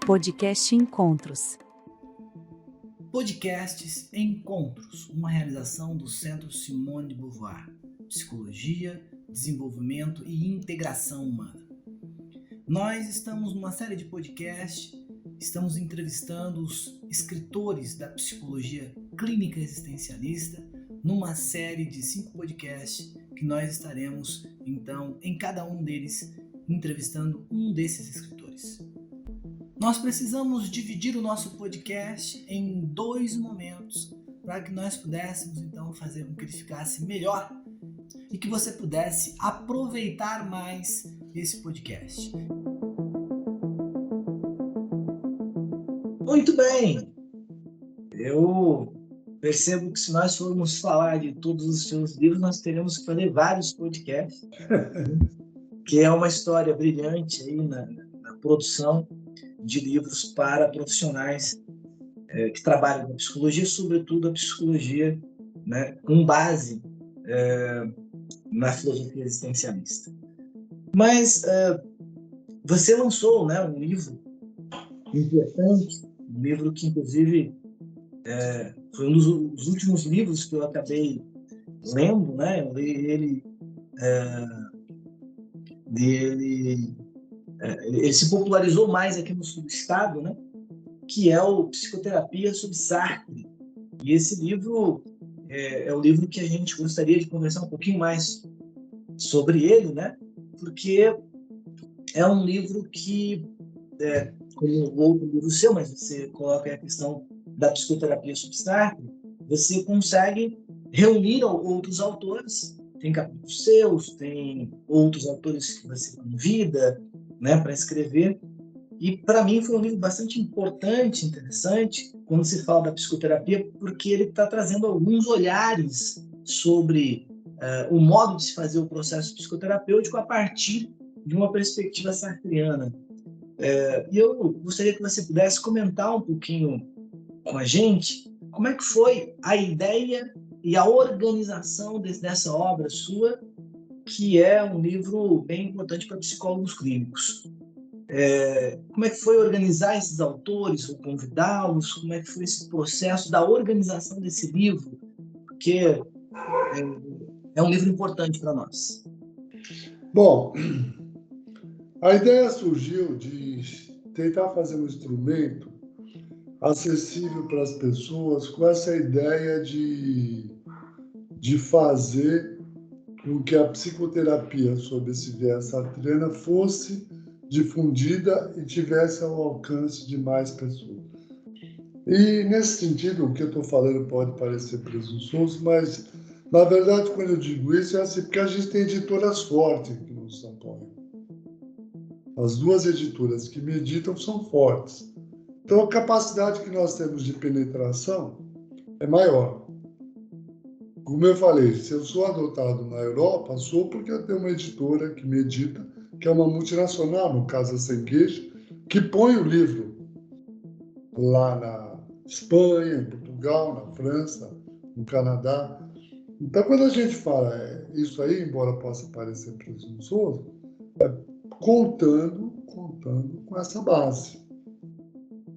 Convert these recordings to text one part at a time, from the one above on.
Podcast Encontros. Podcasts Encontros, uma realização do Centro Simone de Beauvoir, Psicologia, Desenvolvimento e Integração Humana. Nós estamos numa série de podcasts, estamos entrevistando os escritores da psicologia clínica existencialista, numa série de 5 podcasts que nós estaremos, então, em cada um deles, entrevistando um desses escritores. Nós precisamos dividir o nosso podcast em 2 momentos para que nós pudéssemos, então, fazer com que ele ficasse melhor e que você pudesse aproveitar mais esse podcast. Muito bem! Eu percebo que se nós formos falar de todos os seus livros, nós teremos que fazer vários podcasts, que é uma história brilhante aí na produção de livros para profissionais que trabalham com psicologia, sobretudo a psicologia, né, com base na filosofia existencialista. Mas você lançou, né, um livro importante, um livro que, inclusive, foi um dos últimos livros que eu acabei lendo, né? Eu li ele se popularizou mais aqui no sul do estado, né? Que é o Psicoterapia sob Sartre. E esse livro é o livro que a gente gostaria de conversar um pouquinho mais sobre ele, né? Porque é um livro que, como o outro livro seu, mas você coloca a questão da psicoterapia sob Sartre, você consegue reunir outros autores, tem capítulos seus, tem outros autores que você convida, né, para escrever. E, para mim, foi um livro bastante importante, interessante, quando se fala da psicoterapia, porque ele está trazendo alguns olhares sobre o modo de se fazer o processo psicoterapêutico a partir de uma perspectiva sartreana. E eu gostaria que você pudesse comentar um pouquinho com a gente como é que foi a ideia e a organização dessa obra sua, que é um livro bem importante para psicólogos clínicos. Como é que foi organizar esses autores, ou convidá-los? Como é que foi esse processo da organização desse livro? Porque é um livro importante para nós. Bom, a ideia surgiu de tentar fazer um instrumento acessível para as pessoas com essa ideia de fazer com que a psicoterapia sob esse viés sartreano fosse difundida e tivesse ao alcance de mais pessoas. E, nesse sentido, o que eu estou falando pode parecer presunçoso, mas, na verdade, quando eu digo isso, é assim, porque a gente tem editoras fortes aqui no São Paulo. As 2 editoras que me editam são fortes. Então, a capacidade que nós temos de penetração é maior. Como eu falei, se eu sou adotado na Europa, sou porque eu tenho uma editora que me edita, que é uma multinacional, no caso a Sem Queijo, que põe o livro lá na Espanha, em Portugal, na França, no Canadá. Então, quando a gente fala isso aí, embora possa parecer presunçoso, é contando com essa base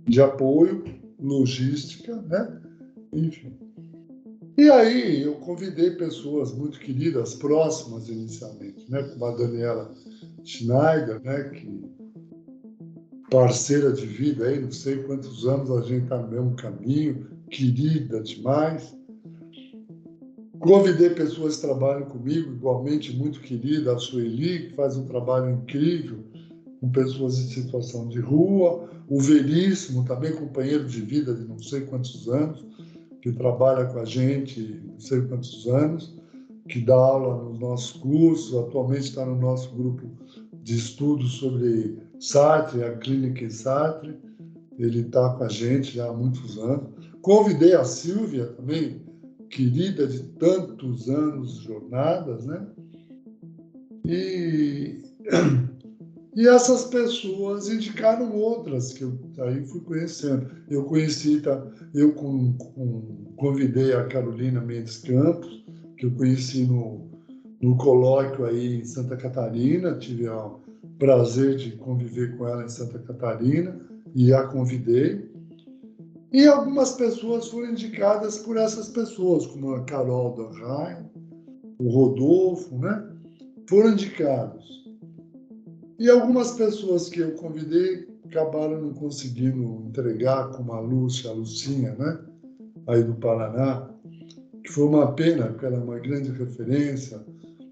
de apoio, logística, né? Enfim. E aí eu convidei pessoas muito queridas, próximas inicialmente, né? Como a Daniela Schneider, né? Que parceira de vida aí, não sei quantos anos a gente está no mesmo caminho, querida demais. Convidei pessoas que trabalham comigo, igualmente muito querida, a Sueli, que faz um trabalho incrível com pessoas em situação de rua, o Veríssimo, também companheiro de vida de não sei quantos anos, que trabalha com a gente não sei quantos anos, que dá aula nos nossos cursos, atualmente está no nosso grupo de estudos sobre Sartre, a clínica em Sartre. Ele está com a gente já há muitos anos. Convidei a Silvia também, querida de tantos anos de jornadas, né? E essas pessoas indicaram outras que eu aí fui conhecendo. Eu convidei a Carolina Mendes Campos, que eu conheci no colóquio aí em Santa Catarina, tive o prazer de conviver com ela em Santa Catarina, e a convidei. E algumas pessoas foram indicadas por essas pessoas, como a Carol Dorheim, o Rodolfo, né? Foram indicados. E algumas pessoas que eu convidei acabaram não conseguindo entregar, como a Lúcia, a Lucinha, né? Aí do Paraná, que foi uma pena, porque ela é uma grande referência.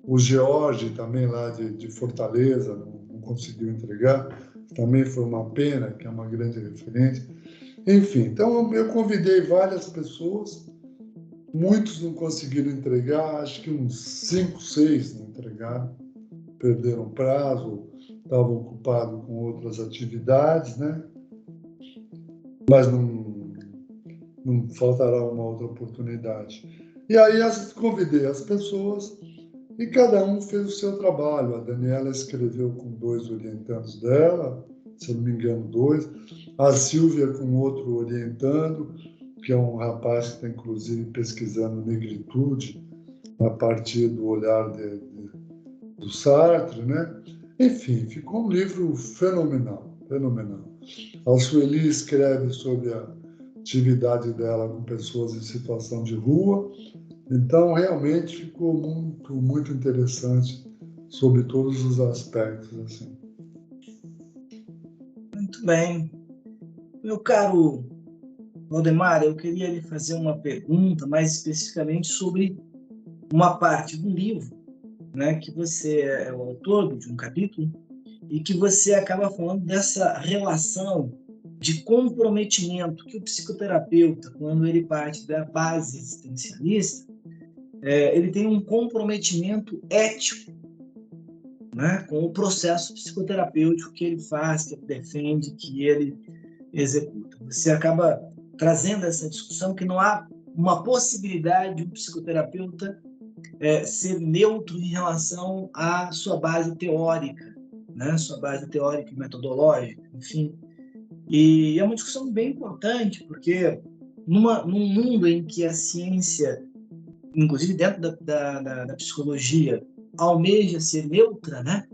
O George, também lá de Fortaleza, não conseguiu entregar. Também foi uma pena, que é uma grande referência. Enfim, então eu convidei várias pessoas, muitos não conseguiram entregar, acho que uns 5, 6 não entregaram, perderam prazo, estavam ocupados com outras atividades, né? Mas não faltará uma outra oportunidade. E aí convidei as pessoas e cada um fez o seu trabalho. A Daniela escreveu com 2 orientandos dela, se não me engano, 2. A Silvia com outro orientando, que é um rapaz que está, inclusive, pesquisando negritude a partir do olhar do Sartre, né? Enfim, ficou um livro fenomenal, fenomenal. A Sueli escreve sobre a atividade dela com pessoas em situação de rua, então realmente ficou muito, muito interessante sobre todos os aspectos, assim. Muito bem. Meu caro Valdemar, eu queria lhe fazer uma pergunta mais especificamente sobre uma parte do livro, né, que você é o autor de um capítulo e que você acaba falando dessa relação de comprometimento que o psicoterapeuta, quando ele parte da base existencialista, ele tem um comprometimento ético, né, com o processo psicoterapêutico que ele faz, que ele defende, que ele executa. Você acaba trazendo essa discussão que não há uma possibilidade de um psicoterapeuta ser neutro em relação à sua base teórica, né? Sua base teórica e metodológica, enfim. E é uma discussão bem importante, porque num mundo em que a ciência, inclusive dentro da psicologia, almeja ser neutra, né?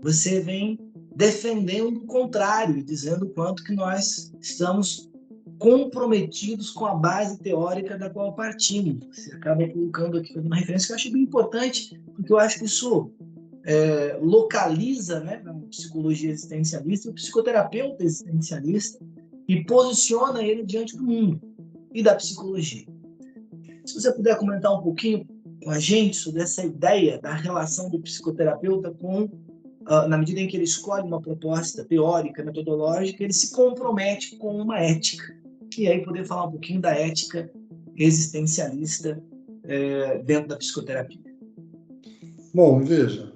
Você vem defendendo o contrário, dizendo o quanto que nós estamos comprometidos com a base teórica da qual partimos. Você acaba colocando aqui uma referência que eu achei bem importante, porque eu acho que isso localiza, né, a psicologia existencialista e o psicoterapeuta existencialista e posiciona ele diante do mundo e da psicologia. Se você puder comentar um pouquinho com a gente sobre essa ideia da relação do psicoterapeuta com, na medida em que ele escolhe uma proposta teórica, metodológica, ele se compromete com uma ética. E aí poder falar um pouquinho da ética existencialista dentro da psicoterapia. Bom, veja.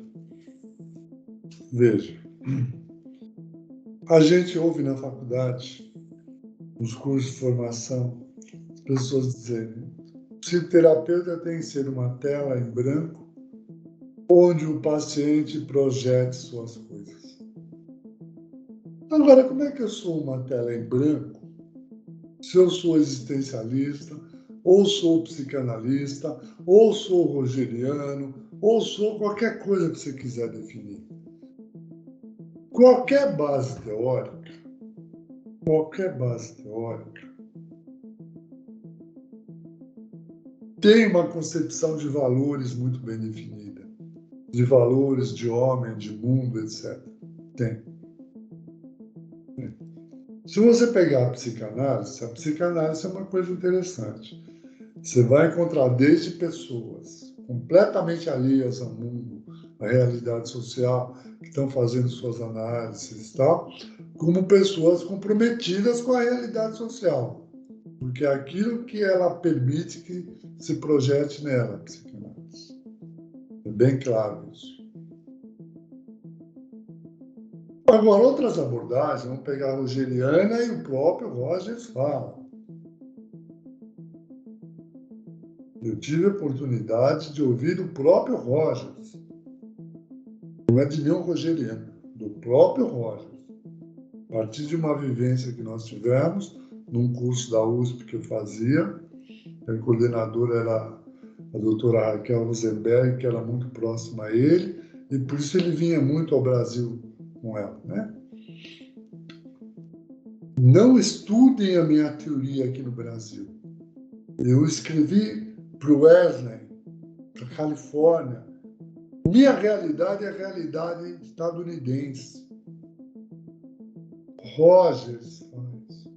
A gente ouve na faculdade, nos cursos de formação, as pessoas dizerem: o psicoterapeuta tem que ser uma tela em branco onde o paciente projete suas coisas. Agora, como é que eu sou uma tela em branco se eu sou existencialista, ou sou psicanalista, ou sou rogeriano, ou sou qualquer coisa que você quiser definir? Qualquer base teórica, tem uma concepção de valores muito bem definida, de valores de homem, de mundo, etc. Tem. Se você pegar a psicanálise é uma coisa interessante. Você vai encontrar desde pessoas completamente alheias ao mundo, à realidade social, que estão fazendo suas análises e tal, como pessoas comprometidas com a realidade social, porque é aquilo que ela permite que se projete nela, a psicanálise. É bem claro isso. Agora, outras abordagens, vamos pegar a rogeriana e o próprio Rogers fala. Eu tive a oportunidade de ouvir o próprio Rogers, não é de nenhum rogeriano, do próprio Rogers, a partir de uma vivência que nós tivemos num curso da USP que eu fazia. A coordenadora era a doutora Raquel Rosenberg, que era muito próxima a ele, e por isso ele vinha muito ao Brasil com ela, né? Não estudem a minha teoria aqui no Brasil. Eu escrevi para o Wesley, para a Califórnia. Minha realidade é a realidade estadunidense. Rogers faz,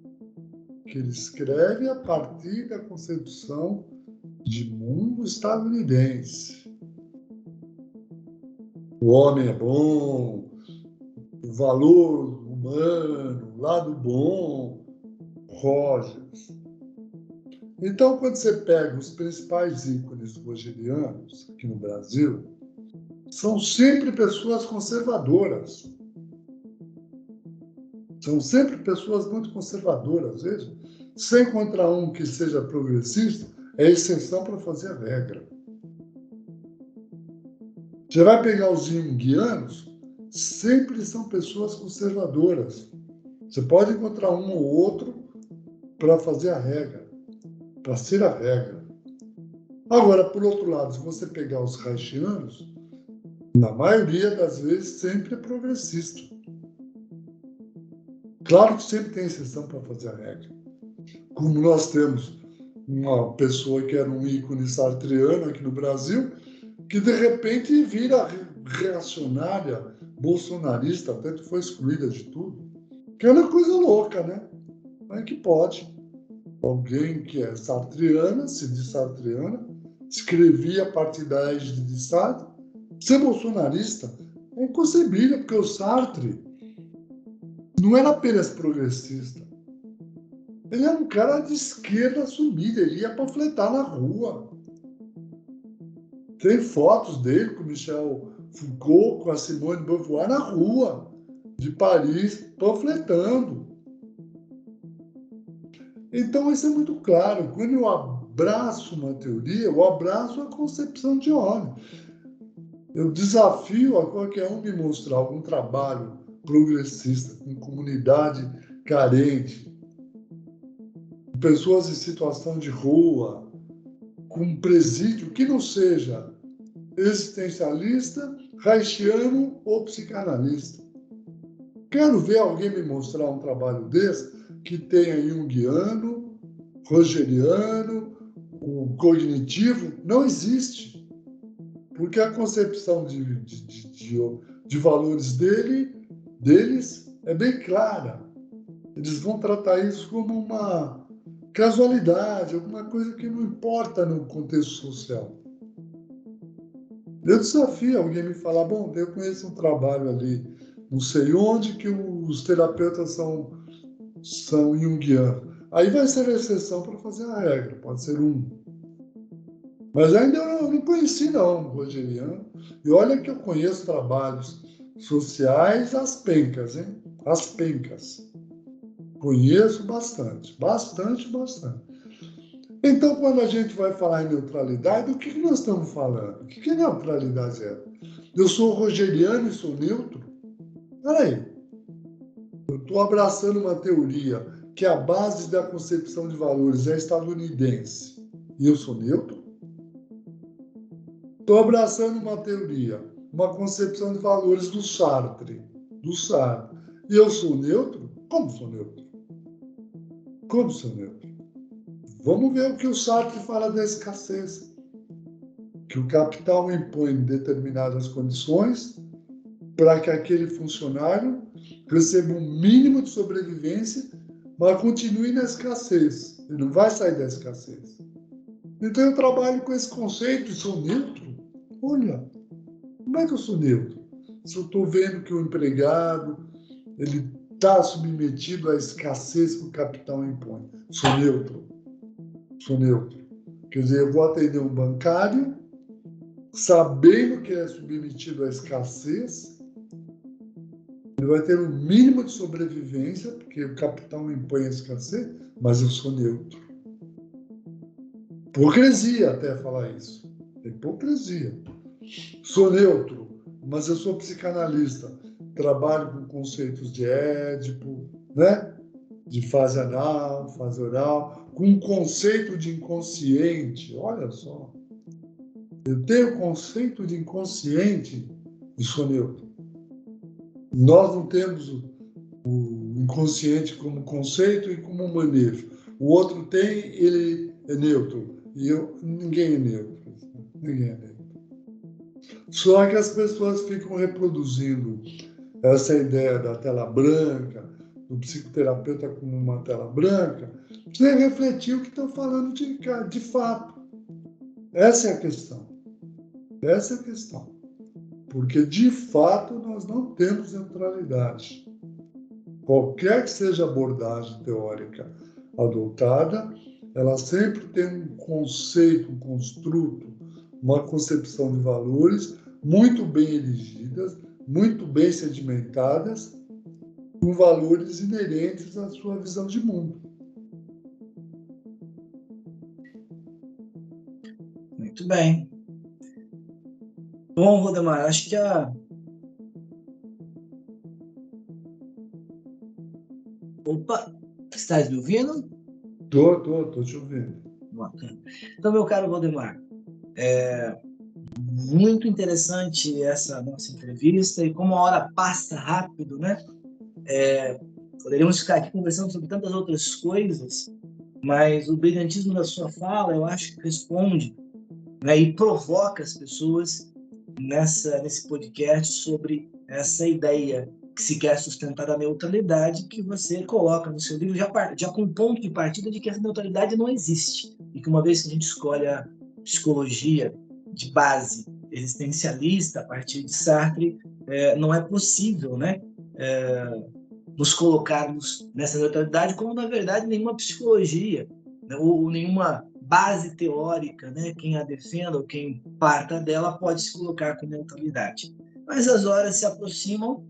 que ele escreve a partir da concepção de mundo estadunidense. O homem é bom, o valor humano, o lado bom, Rogers. Então, quando você pega os principais ícones rogerianos aqui no Brasil, são sempre pessoas conservadoras. São sempre pessoas muito conservadoras. Veja, se encontrar um que seja progressista, é exceção para fazer a regra. Você vai pegar os junguianos, sempre são pessoas conservadoras. Você pode encontrar um ou outro para fazer a regra, para ser a regra. Agora, por outro lado, se você pegar os reichianos, na maioria das vezes sempre é progressista. Claro que sempre tem exceção para fazer a regra. Como nós temos uma pessoa que era um ícone sartreano aqui no Brasil, que de repente vira reacionária, bolsonarista, até que foi excluída de tudo. Que é uma coisa louca, né? Como é que pode? Alguém que é sartreana, se diz sartreana, escrevia a partir da égide de Sartre, ser bolsonarista é inconcebível, porque o Sartre não era apenas progressista. Ele era um cara de esquerda assumida, ele ia panfletar na rua. Tem fotos dele com o Michel Foucault, com a Simone de Beauvoir na rua de Paris, panfletando. Então, isso é muito claro. Quando eu abraço uma teoria, eu abraço a concepção de homem. Eu desafio a qualquer um me mostrar algum trabalho progressista, com comunidade carente, com pessoas em situação de rua, com presídio, que não seja existencialista, reichiano ou psicanalista. Quero ver alguém me mostrar um trabalho desse que tenha junguiano, rogeriano, o cognitivo. Não existe. Porque a concepção de valores deles é bem clara. Eles vão tratar isso como uma casualidade, alguma coisa que não importa no contexto social. Eu desafio alguém me falar, bom, eu conheço um trabalho ali, não sei onde, que os terapeutas são junguianos. Aí vai ser a exceção para fazer a regra, pode ser um. Mas ainda eu não conheci, não, rogeriano. E olha que eu conheço trabalhos sociais às pencas, hein? Às pencas. Conheço bastante, bastante, bastante. Então, quando a gente vai falar em neutralidade, do que nós estamos falando? O que neutralidade é? Eu sou rogeriano e sou neutro? Peraí. Eu estou abraçando uma teoria que a base da concepção de valores é estadunidense. E eu sou neutro? Estou abraçando uma teoria, uma concepção de valores do Sartre. E eu sou neutro? Como sou neutro? Como sou neutro? Vamos ver o que o Sartre fala da escassez. Que o capital impõe determinadas condições para que aquele funcionário receba um mínimo de sobrevivência, mas continue na escassez. Ele não vai sair da escassez. Então eu trabalho com esse conceito e sou neutro. Olha, como é que eu sou neutro? Se eu estou vendo que o empregado ele está submetido à escassez que o capital impõe. Sou neutro. Sou neutro. Quer dizer, eu vou atender um bancário sabendo que ele é submetido à escassez, ele vai ter um mínimo de sobrevivência, porque o capital impõe a escassez, mas eu sou neutro. Hipocrisia até falar isso. Hipocrisia. Sou neutro, mas eu sou psicanalista. Trabalho com conceitos de Édipo, né? De fase anal, fase oral, com um conceito de inconsciente. Olha só. Eu tenho conceito de inconsciente e sou neutro. Nós não temos o inconsciente como conceito e como manejo. O outro tem, ele é neutro. E ninguém é neutro. Ninguém é neutro. Só que as pessoas ficam reproduzindo essa ideia da tela branca, do psicoterapeuta como uma tela branca, sem refletir o que estão falando de fato. Essa é a questão. Essa é a questão. Porque, de fato, nós não temos neutralidade. Qualquer que seja a abordagem teórica adotada, ela sempre tem um conceito, um construto, uma concepção de valores muito bem erigidas, muito bem sedimentadas, com valores inerentes à sua visão de mundo. Muito bem. Bom, Valdemar, acho que Opa, estás me ouvindo? Tô te ouvindo. Bacana. Então, meu caro Valdemar, muito interessante essa nossa entrevista e como a hora passa rápido, né? Poderíamos ficar aqui conversando sobre tantas outras coisas, mas o brilhantismo da sua fala, eu acho que responde, né, e provoca as pessoas nesse podcast sobre essa ideia que se quer sustentar a neutralidade que você coloca no seu livro, já com um ponto de partida de que essa neutralidade não existe e que uma vez que a gente escolhe a psicologia de base existencialista a partir de Sartre, não é possível, né, nos colocarmos nessa neutralidade, como na verdade nenhuma psicologia, né, ou nenhuma base teórica, né, quem a defenda ou quem parta dela pode se colocar com neutralidade. Mas as horas se aproximam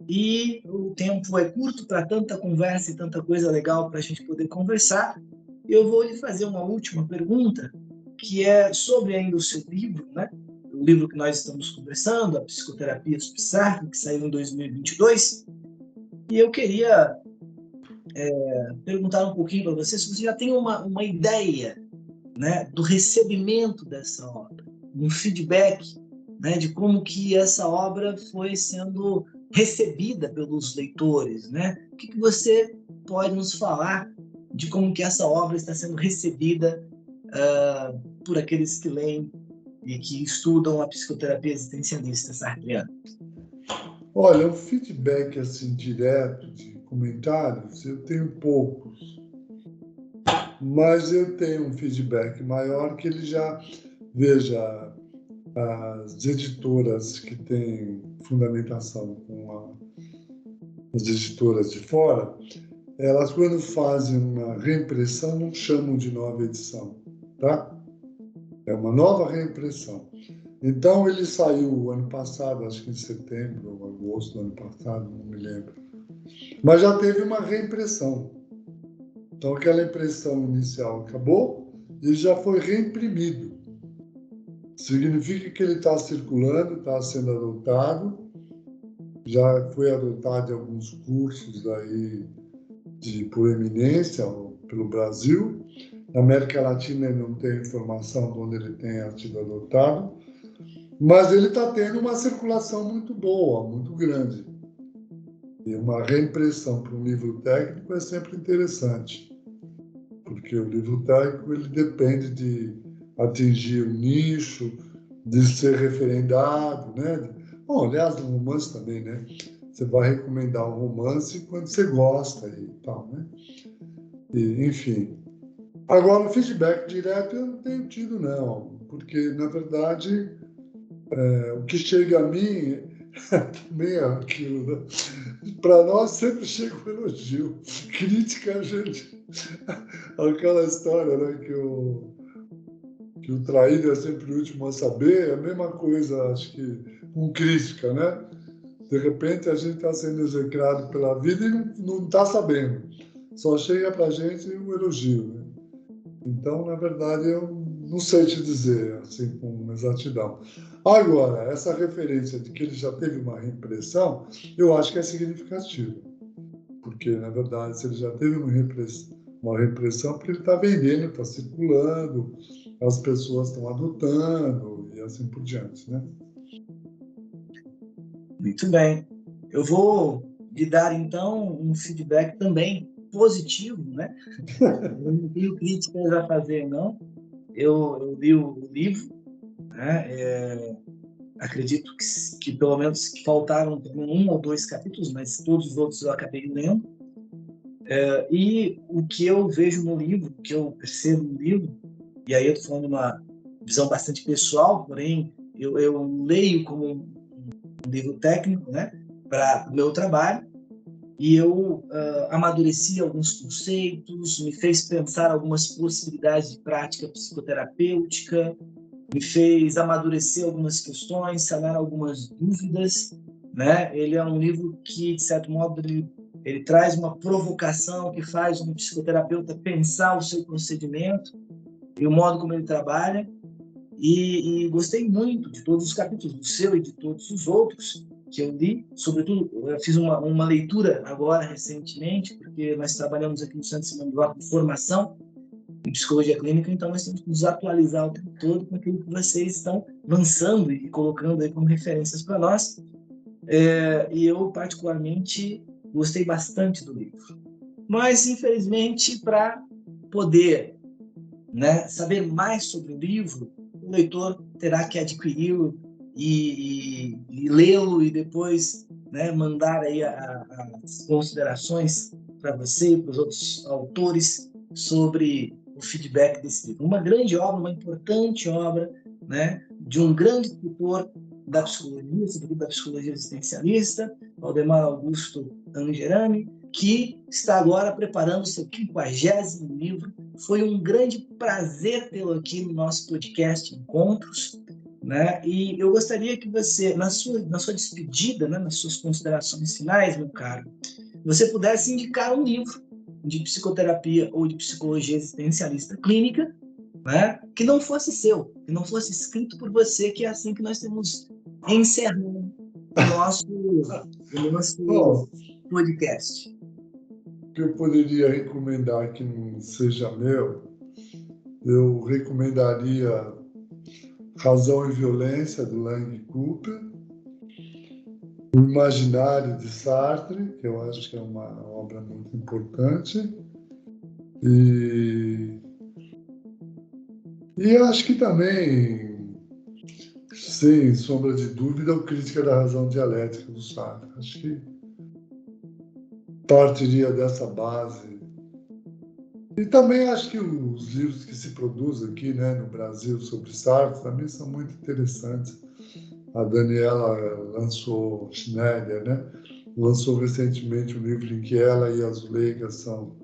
e o tempo é curto para tanta conversa e tanta coisa legal para a gente poder conversar. Eu vou lhe fazer uma última pergunta, que é sobre ainda o seu livro, né? O livro que nós estamos conversando, A Psicoterapia sobre Sartre, que saiu em 2022. E eu queria perguntar um pouquinho para você se você já tem uma ideia, né, do recebimento dessa obra, um feedback, né, de como que essa obra foi sendo recebida pelos leitores, né? O que você pode nos falar de como que essa obra está sendo recebida por aqueles que leem e que estudam a psicoterapia existencialista sartreana? Olha, o feedback assim direto de comentários, eu tenho poucos, mas eu tenho um feedback maior que ele já veja as editoras que têm fundamentação com as editoras de fora, elas quando fazem uma reimpressão não chamam de nova edição, tá? É uma nova reimpressão. Então ele saiu ano passado, acho que em setembro ou agosto do ano passado, não me lembro. Mas já teve uma reimpressão. Então aquela impressão inicial acabou e já foi reimprimido. Significa que ele está circulando, está sendo adotado, já foi adotado em alguns cursos aí de proeminência pelo Brasil. Na América Latina ele não tem informação de onde ele tenha sido adotado, mas ele está tendo uma circulação muito boa, muito grande. E uma reimpressão para um livro técnico é sempre interessante, porque o livro técnico ele depende de atingir o nicho, de ser referendado, né? Bom, aliás, no romance também, né? Você vai recomendar um romance quando você gosta e tal, né? E, enfim. Agora, o feedback direto eu não tenho tido, não, porque, na verdade, o que chega a mim também é aquilo, né? Para nós sempre chega um elogio. Crítica, a gente. Aquela história, né, que o traído é sempre o último a saber, é a mesma coisa, acho que, com crítica, né? De repente a gente está sendo execrado pela vida e não está sabendo. Só chega para a gente um elogio, né? Então, na verdade, eu não sei te dizer assim com exatidão. Agora, essa referência de que ele já teve uma reimpressão, eu acho que é significativa. Porque, na verdade, se ele já teve uma reimpressão, porque ele está vendendo, está circulando, as pessoas estão adotando e assim por diante, né? Muito bem. Eu vou de dar, então, um feedback também positivo, né? Eu não tenho críticas a fazer, não. Eu li o livro, né? Acredito que pelo menos faltaram um ou dois capítulos, mas todos os outros eu acabei lendo. E o que eu vejo no livro, o que eu percebo no livro, e aí eu estou falando de uma visão bastante pessoal, porém eu leio como um livro técnico, né, para o meu trabalho, e eu amadureci alguns conceitos, me fez pensar algumas possibilidades de prática psicoterapêutica, me fez amadurecer algumas questões, sanar algumas dúvidas, né? Ele é um livro que, de certo modo, ele traz uma provocação que faz um psicoterapeuta pensar o seu procedimento e o modo como ele trabalha. E gostei muito de todos os capítulos, do seu e de todos os outros que eu li. Sobretudo, eu fiz uma leitura agora, recentemente, porque nós trabalhamos aqui no Centro Simão de Lopes de formação em psicologia clínica, então nós temos que nos atualizar o tempo todo com aquilo que vocês estão lançando e colocando aí como referências para nós. E eu, particularmente, gostei bastante do livro. Mas, infelizmente, para poder, né, saber mais sobre o livro, o leitor terá que adquiri-lo e lê-lo e depois, né, mandar aí as considerações para você e para os outros autores sobre o feedback desse livro. Uma grande obra, uma importante obra, né, de um grande escritor da psicologia, sobretudo da psicologia existencialista, Valdemar Augusto Angerami, que está agora preparando o seu 50º livro. Foi um grande prazer tê-lo aqui no nosso podcast Encontros, né? E eu gostaria que você, na sua despedida, né, nas suas considerações finais, meu caro, você pudesse indicar um livro de psicoterapia ou de psicologia existencialista clínica, né, que não fosse seu, que não fosse escrito por você, que é assim que nós temos encerrado o nosso Bom, podcast. o que eu poderia recomendar que não seja meu, eu recomendaria Razão e Violência, do Lang Cooper, O Imaginário, de Sartre, que eu acho que é uma obra muito importante, e eu acho que também, sem sombra de dúvida, o Crítica da Razão Dialética, do Sartre. Acho que partiria dessa base. E também acho que os livros que se produzem aqui, né, no Brasil sobre Sartre também são muito interessantes. A Daniela Schneider, né, lançou recentemente um livro em que ela e as Zuleika são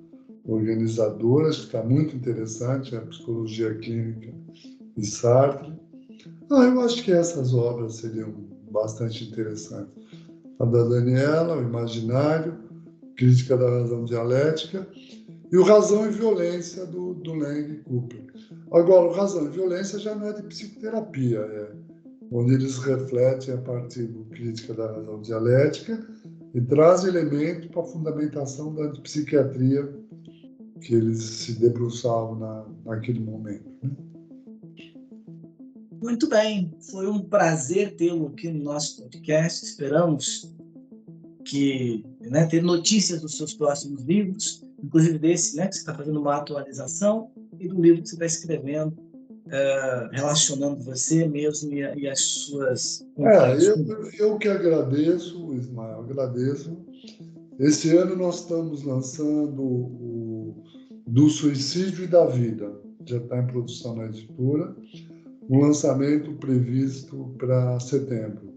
organizadoras, que está muito interessante, a Psicologia Clínica de Sartre. Eu acho que essas obras seriam bastante interessantes. A da Daniela, O Imaginário, Crítica da Razão Dialética, e o Razão e Violência, do Lang Cooper. Agora, o Razão e Violência já não é de psicoterapia, onde eles refletem a partir do Crítica da Razão Dialética e trazem elementos para a fundamentação da psiquiatria que eles se debruçavam naquele momento. Né? Muito bem, foi um prazer tê-lo aqui no nosso podcast. Esperamos que, né, ter notícias dos seus próximos livros, inclusive desse, né, que você está fazendo uma atualização, e do livro que você está escrevendo, relacionando você mesmo e as suas... Eu que agradeço, Ismael, agradeço. Esse ano nós estamos lançando o Do Suicídio e da Vida, já está em produção na editora, um lançamento previsto para setembro.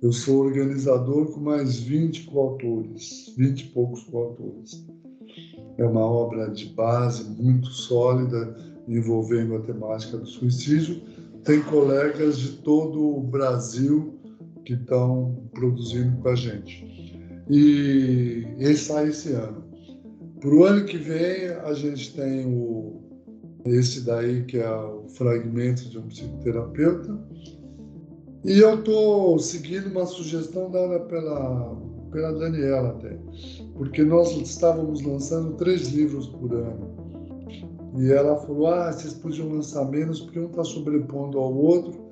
Eu sou organizador com mais 20 coautores, 20 e poucos coautores. É uma obra de base muito sólida, envolvendo a temática do suicídio. Tem colegas de todo o Brasil que estão produzindo com a gente. E esse sai esse ano. Para o ano que vem, a gente tem esse daí, que é o Fragmento de um Psicoterapeuta. E eu estou seguindo uma sugestão dada pela Daniela até, porque nós estávamos lançando 3 livros por ano. E ela falou, vocês podiam lançar menos, porque um está sobrepondo ao outro,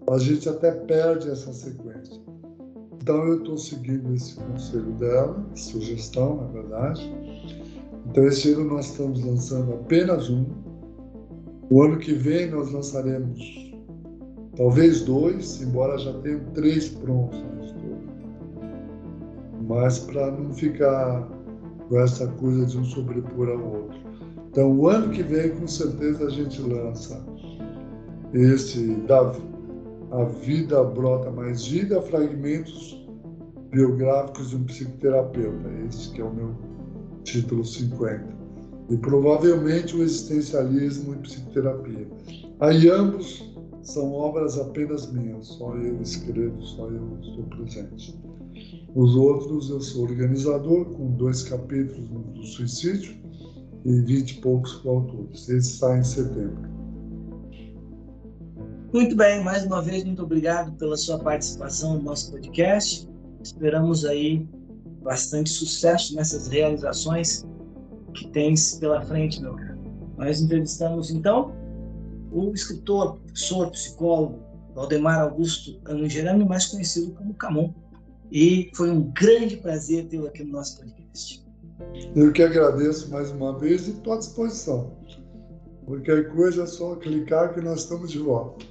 a gente até perde essa sequência. Então, eu estou seguindo esse conselho dela, sugestão, na verdade. Então, esse ano nós estamos lançando apenas um. O ano que vem nós lançaremos talvez 2, embora já tenham 3 prontos no estudo. Mas para não ficar com essa coisa de um sobrepor ao outro. Então, o ano que vem, com certeza, a gente lança esse A Vida Brota Mais Vida, fragmentos biográficos de um psicoterapeuta. Esse que é o meu título 50. E provavelmente o existencialismo e psicoterapia. Aí ambos são obras apenas minhas, só eu escrevo, só eu estou presente. Os outros eu sou organizador, com 2 capítulos do suicídio e 20 e poucos coautores. Esse sai em setembro. Muito bem, mais uma vez, muito obrigado pela sua participação no nosso podcast. Esperamos aí bastante sucesso nessas realizações que tens pela frente, meu caro. Nós entrevistamos, então, o escritor, professor, psicólogo Valdemar Augusto Angelami, mais conhecido como Camon. E foi um grande prazer tê-lo aqui no nosso podcast. Eu que agradeço mais uma vez e estou à disposição. Qualquer coisa é só clicar que nós estamos de volta.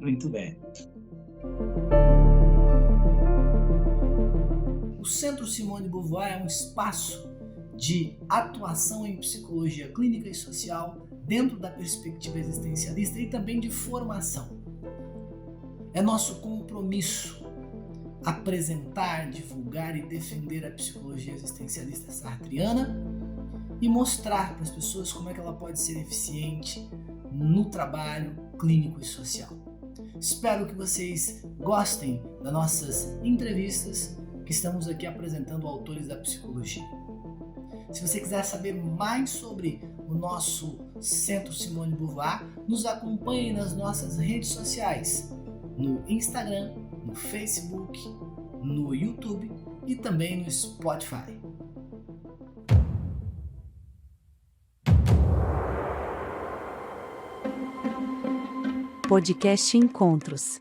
Muito bem. O Centro Simone de Beauvoir é um espaço de atuação em psicologia clínica e social dentro da perspectiva existencialista e também de formação. É nosso compromisso apresentar, divulgar e defender a psicologia existencialista sartriana e mostrar para as pessoas como é que ela pode ser eficiente no trabalho clínico e social. Espero que vocês gostem das nossas entrevistas que estamos aqui apresentando autores da psicologia. Se você quiser saber mais sobre o nosso Centro Simone de Beauvoir, nos acompanhe nas nossas redes sociais, no Instagram, no Facebook, no YouTube e também no Spotify. Podcast Encontros.